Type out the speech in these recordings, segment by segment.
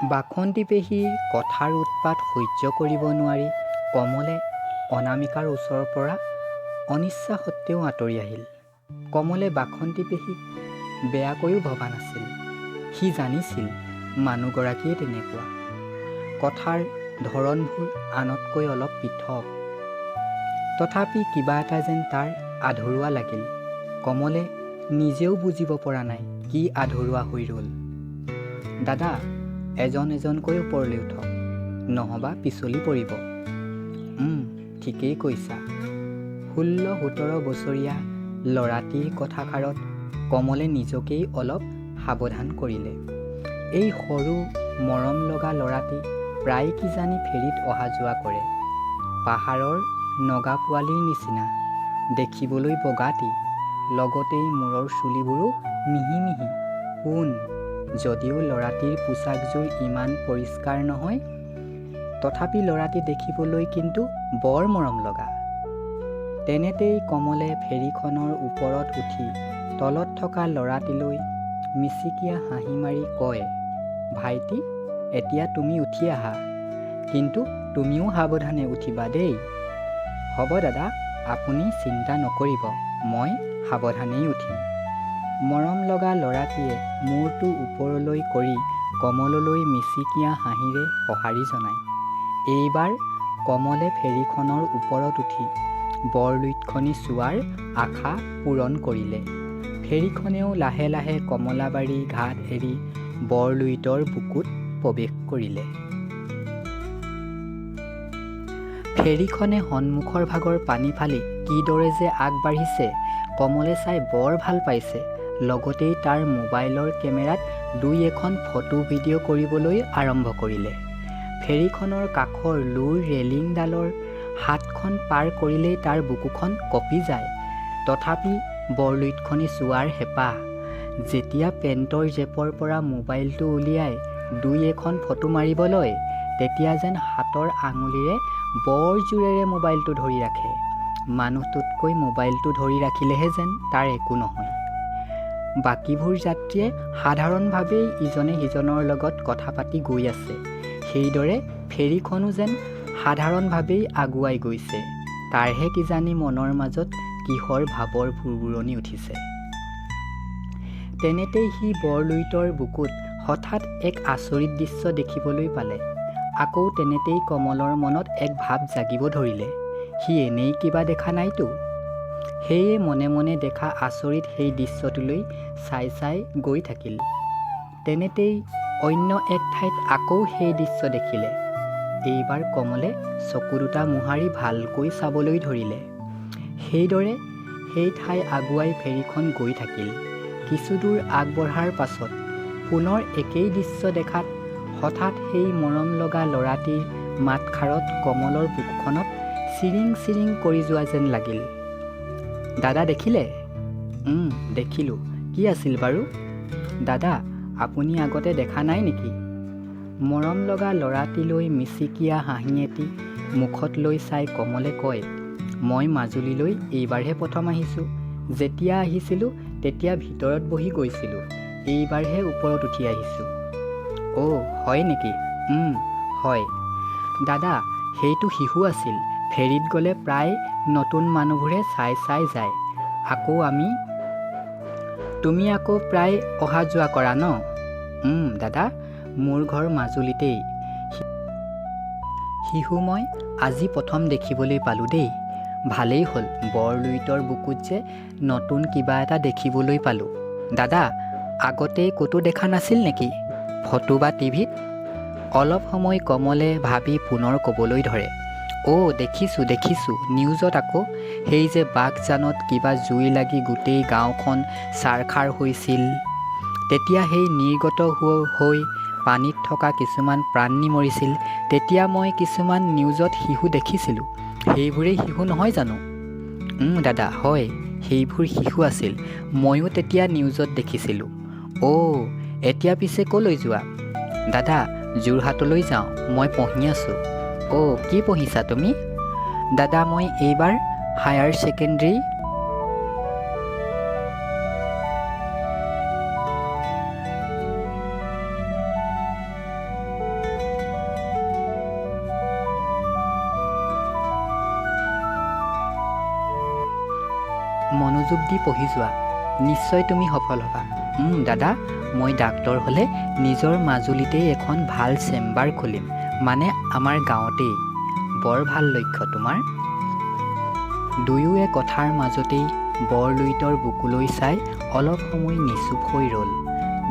বাসন্তী পেহীৰ কথাৰ উৎপাত সহ্য কৰিব নোৱাৰি কমলে অনামিকাৰ ওচৰৰ পৰা অনিচ্ছা সত্ত্বেও আঁতৰি আহিল। কমলে বাসন্তী পেহীক বেয়াকৈও ভবা নাছিল। সি জানিছিল মানুহগৰাকীয়ে তেনেকুৱা। কথাৰ ধৰণবোৰ আনতকৈ অলপ পৃথক। তথাপি কিবা এটা যেন তাৰ আধৰুৱা লাগিল। কমলে নিজেও বুজিব পৰা নাই কি আধৰুৱা হৈ ৰ'ল। দাদা, এজন এজনকৈ ওপৰলৈ উঠক, নহবা পিছলি পৰিব। ঠিকেই কৈছা। 16-17 বছৰীয়া ল'ৰাটিৰ কথাষাৰত কমলে নিজকেই অলপ সাৱধান কৰিলে। এই সৰু মৰম লগা ল'ৰাটি প্ৰায় কিজানি ফেৰীত অহা যোৱা কৰে। পাহাৰৰ নগা পোৱালিৰ নিচিনা, দেখিবলৈ বগাটি, লগতেই মূৰৰ চুলিবোৰো মিহি মিহি। সোণ, যদিও ল'ৰাটিৰ পোছাকযোৰ ইমান পৰিষ্কাৰ নহয়, তথাপি ল'ৰাটি দেখিবলৈ কিন্তু বৰ মৰম লগা। তেনেতেই কমলে ফেৰীখনৰ ওপৰত উঠি তলত থকা ল'ৰাটিলৈ মিচিকীয়া হাঁহি মাৰি কয়, ভাইটি, এতিয়া তুমি উঠি আহা, কিন্তু তুমিও সাৱধানে উঠিবা দেই। হ'ব দাদা, আপুনি চিন্তা নকৰিব, মই সাৱধানেই উঠিম। মৰম লগা ল'ৰাটিয়ে মূৰটো ওপৰলৈ কৰি কমললৈ মিচিকীয়া হাঁহিৰে সঁহাৰি জনায়। এইবাৰ কমলে ফেৰীখনৰ ওপৰত উঠি বৰলুইতখনি চোৱাৰ আশা পূৰণ কৰিলে। ফেৰীখনেও লাহে লাহে কমলাবাৰী ঘাট এৰি বৰলুইতৰ বুকুত প্ৰৱেশ কৰিলে। ফেৰীখনে সন্মুখৰ ভাগৰ পানী ফালি কিদৰে যে আগবাঢ়িছে কমলে চাই বৰ ভাল পাইছে। লগতেই তাৰ মোবাইলৰ কেমেৰাত 2-এখন ফটো ভিডিঅ' কৰিবলৈ আৰম্ভ কৰিলে। ফেৰীখনৰ কাষৰ লোৰ ৰেলিংডালৰ হাতখন পাৰ কৰিলেই তাৰ বুকুখন কঁপি যায়। তথাপি বৰলুইতখনি চোৱাৰ হেঁপাহ। যেতিয়া পেণ্টৰ জেপৰ পৰা মোবাইলটো উলিয়াই 2-এখন ফটো মাৰিব লয়, তেতিয়া যেন হাতৰ আঙুলিৰে বৰ জোৰেৰে মোবাইলটো ধৰি ৰাখে। মানুহটোতকৈ মোবাইলটো ধৰি ৰাখিলেহে যেন তাৰ একো নহয়। বাকীবোৰ যাত্ৰীয়ে সাধাৰণভাৱেই ইজনে সিজনৰ লগত কথা পাতি গৈ আছে। সেইদৰে ফেৰীখনো যেন সাধাৰণভাৱেই আগুৱাই গৈছে। তাৰহে কিজানি মনৰ মাজত কিহৰ ভাৱৰ ভুৰভুৰণি উঠিছে। তেনেতেই সি বৰলুইতৰ বুকুত হঠাৎ এক আচৰিত দৃশ্য দেখিবলৈ পালে। আকৌ তেনেতেই কমলৰ মনত এক ভাৱ জাগিব ধৰিলে, সি এনেই কিবা দেখা নাইতো। সেয়ে মনে মনে দেখা আচৰিত সেই দৃশ্যটোলৈ চাই চাই গৈ থাকিল। তেনেতেই অন্য এক ঠাইত আকৌ সেই দৃশ্য দেখিলে। এইবাৰ কমলে চকু দুটা মোহাৰি ভালকৈ চাবলৈ ধৰিলে। সেইদৰে সেই ঠাই আগুৱাই ফেৰীখন গৈ থাকিল। কিছুদূৰ আগবঢ়াৰ পাছত পুনৰ একেই দৃশ্য দেখাত হঠাৎ সেই মৰম লগা ল'ৰাটিৰ মাতষাৰত কমলৰ বুকুখনত চিৰিং চিৰিং কৰি যোৱা যেন লাগিল। দাদা দেখিলে? দেখিলোঁ। কি আছিল বাৰু? দাদা, আপুনি আগতে দেখা নাই নেকি? মৰম লগা ল'ৰাটিলৈ মিচিকীয়া হাঁহি এটি মুখত লৈ চাই কমলে কয়, মই মাজুলীলৈ এইবাৰহে প্ৰথম আহিছোঁ। যেতিয়া আহিছিলোঁ তেতিয়া ভিতৰত বহি গৈছিলোঁ। এইবাৰহে ওপৰত উঠি আহিছোঁ। অ' হয় নেকি? হয়। দাদা, সেইটো শিশু আছিল। ফেৰীত গ'লে প্ৰায় নতুন মানুহবোৰে চাই চাই যায়। তুমি আকৌ প্ৰায় অহা যোৱা কৰা ন? দাদা, মোৰ ঘৰ মাজুলীতেই। শিশু মই আজি প্ৰথম দেখিবলৈ পালোঁ দেই। ভালেই হ'ল, বৰলুইতৰ বুকুত যে নতুন কিবা এটা দেখিবলৈ পালোঁ। দাদা, আগতে ক'তো দেখা নাছিল নেকি? ফটো বা টিভিত? অলপ সময় কমলে ভাবি পুনৰ ক'বলৈ ধৰে, দেখিছোঁ, নিউজত আকৌ। সেই যে বাঘজানত কিবা জুই লাগি গোটেই গাঁওখন ছাৰখাৰ হৈছিল। তেতিয়া সেই নিৰ্গত হৈ পানীত থকা কিছুমান প্ৰাণী মৰিছিল। তেতিয়া মই কিছুমান নিউজত শিশু দেখিছিলোঁ। সেইবোৰেই শিশু নহয় জানো? দাদা, হয়, সেইবোৰ শিশু আছিল। ময়ো তেতিয়া নিউজত দেখিছিলোঁ। এতিয়া পিছে ক'লৈ যোৱা? দাদা, যোৰহাটলৈ যাওঁ, মই পঢ়ি আছোঁ। কি পঢ়িছা তুমি? দাদা, মই এইবাৰ হায়াৰ ছেকেণ্ডেৰী। মনোযোগ দি পঢ়ি যোৱা, নিশ্চয় তুমি সফল হ'বা। দাদা, মই ডাক্তৰ হ'লে নিজৰ মাজুলীতেই এখন ভাল চেম্বাৰ খুলিম, মানে আমাৰ গাঁৱতেই। বৰ ভাল লক্ষ্য তোমাৰ। দুয়োৱে কথাৰ মাজতেই বৰলুইতৰ বুকুলৈ চাই অলপ সময় নিচুপ হৈ ৰ'ল।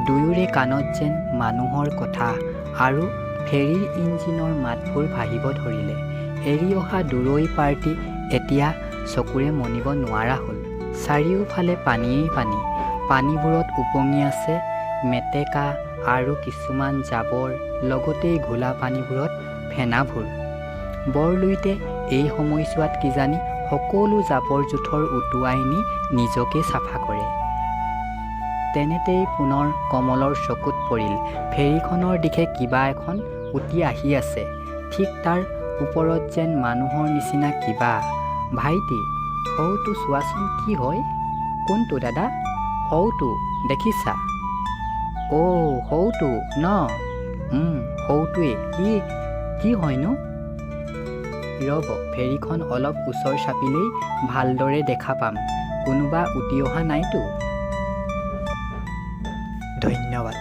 দুয়োৰে কাণত যেন মানুহৰ কথা আৰু ফেৰীৰ ইঞ্জিনৰ মাতবোৰ ভাহিব ধৰিলে। এৰি অহা দূৰৈ পাৰটি এতিয়া চকুৰে মনিব নোৱাৰা হ'ল। চাৰিওফালে পানীয়েই পানী। পানীবোৰত উপঙি আছে মেটেকা আৰু কিছুমান জাবৰ, লগতেই ঘোলা পানীবোৰত ফেনাবোৰ। বৰলুইতে এই সময়ছোৱাত কিজানি সকলো জাবৰ জোঁথৰ উটুৱাই নি নিজকে চাফা কৰে। তেনেতেই পুনৰ কমলৰ চকুত পৰিল ফেৰীখনৰ দিশে কিবা এখন উটি আহি আছে। ঠিক তাৰ ওপৰত যেন মানুহৰ নিচিনা কিবা। ভাইটি, সৌটো চোৱাচোন কি হয়। কোনটো দাদা? সৌটো দেখিছা? সৌটো ন? সৌটোৱে। কি হয়নো? ৰ'ব, ফেৰীখন অলপ ওচৰ চাপিলেই ভালদৰে দেখা পাম। কোনোবা উটি অহা নাইতো? ধন্যবাদ।